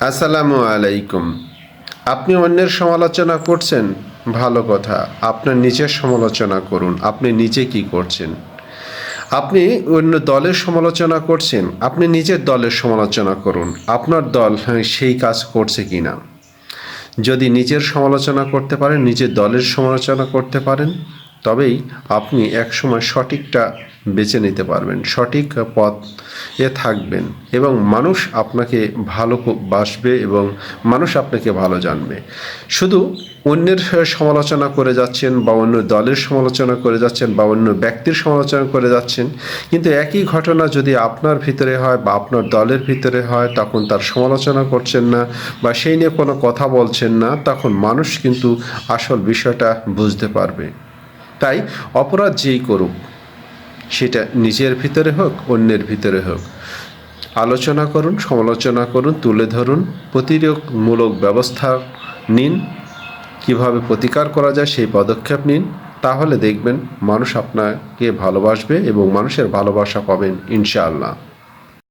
আসসালামু আলাইকুম। আপনি অন্যের সমালোচনা করছেন, ভালো কথা। আপনার নিজের সমালোচনা করুন। আপনি নিজে কি করছেন? আপনি অন্য দলের সমালোচনা করছেন, আপনি নিজের দলের সমালোচনা করুন। আপনার দল সেই কাজ করছে কিনা। যদি নিজের সমালোচনা করতে পারেন, নিজের দলের সমালোচনা করতে পারেন, তবেই আপনি একসময় সঠিকটা বেছে নিতে পারবেন, সঠিক পথে থাকবেন এবং মানুষ আপনাকে ভালোবাসবে এবং মানুষ আপনাকে ভালো জানবে। শুধু অন্যের সমালোচনা করে যাচ্ছেন বা অন্য দলের সমালোচনা করে যাচ্ছেন বা অন্য ব্যক্তির সমালোচনা করে যাচ্ছেন, কিন্তু একই ঘটনা যদি আপনার ভিতরে হয় বা আপনার দলের ভিতরে হয়, তখন তার সমালোচনা করছেন না বা সেই নিয়ে কোনো কথা বলছেন না, তখন মানুষ কিন্তু আসল বিষয়টা বুঝতে পারবে। তাই অপরাধ যেই করুক, সেটা নিজের ভিতরে হোক অন্যের ভিতরে হোক, আলোচনা করুন, সমালোচনা করুন, তুলে ধরুন, প্রতিরোধমূলক ব্যবস্থা নিন, কিভাবে প্রতিকার করা যায় সেই পদক্ষেপ নিন। তাহলে দেখবেন মানুষ আপনাকে ভালোবাসবে এবং মানুষের ভালোবাসা পাবেন ইনশাআল্লাহ।